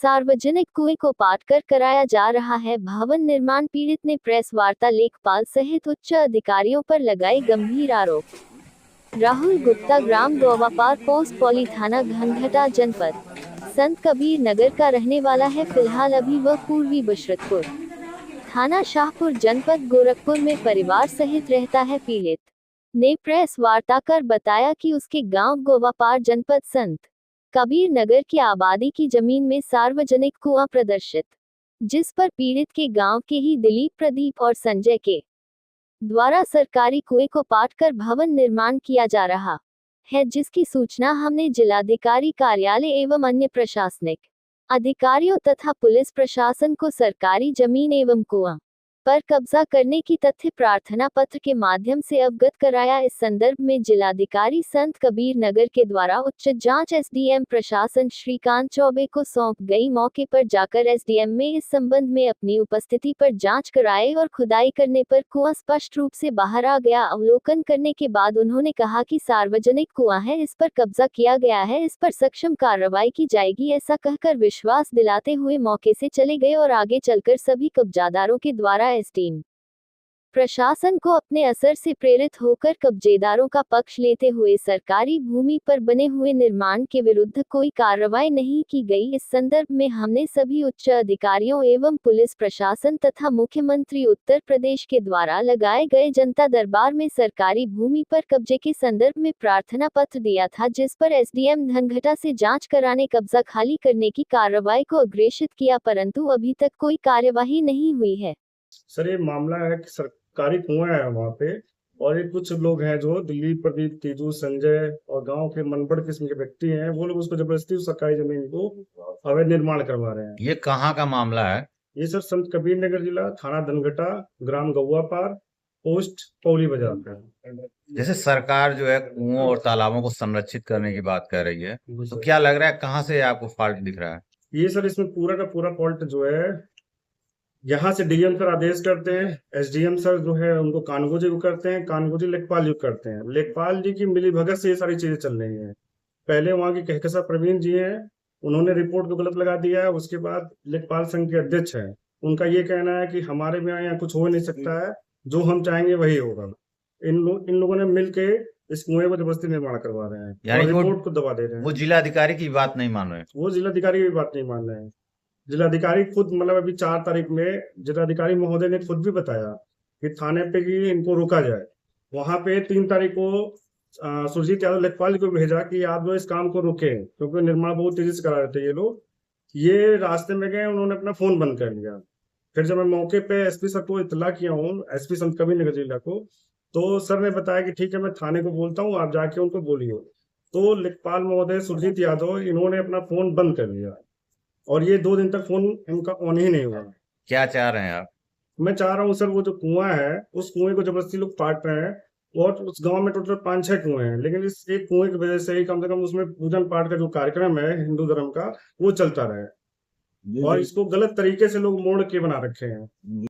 सार्वजनिक कुएं को पाट कर कराया जा रहा है भवन निर्माण। पीड़ित ने प्रेस वार्ता लेखपाल सहित उच्च अधिकारियों पर लगाए गंभीर आरोप। राहुल गुप्ता, ग्राम गोवापार पोस्ट पौली, थाना घनघटा, जनपद संत कबीर नगर का रहने वाला है। फिलहाल अभी वह पूर्वी बशरतपुर थाना शाहपुर, जनपद गोरखपुर में परिवार सहित रहता है। पीड़ित ने प्रेस वार्ता कर बताया कि उसके गांव गोवापार, जनपद संत कबीर नगर की आबादी की जमीन में सार्वजनिक कुआं प्रदर्शित, जिस पर पीड़ित के गांव के ही दिलीप, प्रदीप और संजय के द्वारा सरकारी कुएं को पाट कर भवन निर्माण किया जा रहा है, जिसकी सूचना हमने जिलाधिकारी कार्यालय एवं अन्य प्रशासनिक अधिकारियों तथा पुलिस प्रशासन को सरकारी जमीन एवं कुआं पर कब्जा करने की तथ्य प्रार्थना पत्र के माध्यम से अवगत कराया। इस संदर्भ में जिलाधिकारी संत कबीर नगर के द्वारा उच्च जांच एसडीएम प्रशासन श्रीकांत चौबे को सौंप गई। मौके पर जाकर एसडीएम में इस संबंध में अपनी उपस्थिति पर जांच कराए और खुदाई करने पर कुआं स्पष्ट रूप से बाहर आ गया। अवलोकन करने के बाद उन्होंने कहा कि सार्वजनिक कुआं है, इस पर कब्जा किया गया है, इस पर सक्षम कार्रवाई की जाएगी, ऐसा कहकर विश्वास दिलाते हुए मौके से चले गए और आगे चलकर सभी कब्जादारों के द्वारा एसडीएम प्रशासन को अपने असर से प्रेरित होकर कब्जेदारों का पक्ष लेते हुए सरकारी भूमि पर बने हुए निर्माण के विरुद्ध कोई कार्रवाई नहीं की गई। इस संदर्भ में हमने सभी उच्च अधिकारियों एवं पुलिस प्रशासन तथा मुख्यमंत्री उत्तर प्रदेश के द्वारा लगाए गए जनता दरबार में सरकारी भूमि पर कब्जे के संदर्भ में प्रार्थना पत्र दिया था, जिस पर एसडीएम घनघटा से जांच कराने कब्जा खाली करने की कार्रवाई को अग्रेसित किया, परंतु अभी तक कोई कार्यवाही नहीं हुई है। सर, ये मामला है कि सरकारी कुआं है वहाँ पे, और ये कुछ लोग हैं जो दिलीप, प्रदीप, तेजू, संजय और गांव के मनबड़ किस्म के व्यक्ति हैं, वो लोग उसको जबरदस्ती उस सरकारी जमीन को अवैध निर्माण करवा रहे हैं। ये कहाँ का मामला है? ये सर संत कबीर नगर जिला, थाना धनघटा, ग्राम गौवापार, पोस्ट पौली बाजार का। जैसे सरकार जो है कुओं और तालाबों को संरक्षित करने की बात कर रही है, तो क्या लग रहा है कहाँ से आपको फॉल्ट दिख रहा है? ये सर इसमें पूरा का पूरा फॉल्ट जो है यहाँ से डीएम सर आदेश करते हैं, एसडीएम सर जो है उनको कानगो जी को करते हैं, कानगो जी लेखपाल जी को करते हैं। लेखपाल जी की मिली भगत से ये सारी चीजें चल रही हैं। पहले वहाँ की कहकसा प्रवीण जी हैं, उन्होंने रिपोर्ट को गलत लगा दिया है। उसके बाद लेखपाल संघ के अध्यक्ष हैं, उनका ये कहना है कि हमारे में यहाँ कुछ हो नहीं सकता है, जो हम चाहेंगे वही होगा। इन लोगों ने मिल के इस कुएं को जबरदस्ती निर्माण करवा रहे हैं, यानी और रिपोर्ट को दबा दे रहे हैं। वो जिलाधिकारी की बात नहीं मान रहे? वो जिलाधिकारी की बात नहीं मान रहे हैं। जिलाधिकारी खुद, मतलब अभी 4 तारीख में जिलाधिकारी महोदय ने खुद भी बताया कि थाने पे कि इनको रोका जाए। वहां पे 3 तारीख को सुरजीत यादव लेखपाल को भेजा कि आप जो इस काम को रोकें, क्योंकि निर्माण बहुत तेजी से करा रहे थे ये लोग। ये रास्ते में गए, उन्होंने अपना फोन बंद कर लिया। फिर जब मैं मौके पे एसपी सर को इतला किया हूँ, एसपी संत कबीर नगर जिला को, तो सर ने बताया कि ठीक है, मैं थाने को बोलता हूँ, आप जाके उनको बोलिए। तो लेखपाल महोदय सुरजीत यादव, इन्होंने अपना फोन बंद कर लिया और ये 2 दिन तक फोन इनका ऑन ही नहीं हुआ। क्या चाह रहे हैं आप? मैं चाह रहा हूँ सर, वो जो कुआं है, उस कुएं को जबरदस्ती लोग पाट रहे हैं, और उस गांव में टोटल 5-6 कुएं हैं, लेकिन इस एक कुएं की वजह से ही कम से कम उसमें पूजन पाठ का जो कार्यक्रम है हिंदू धर्म का, वो चलता रहे, और इसको गलत तरीके से लोग मोड़ के बना रखे हैं।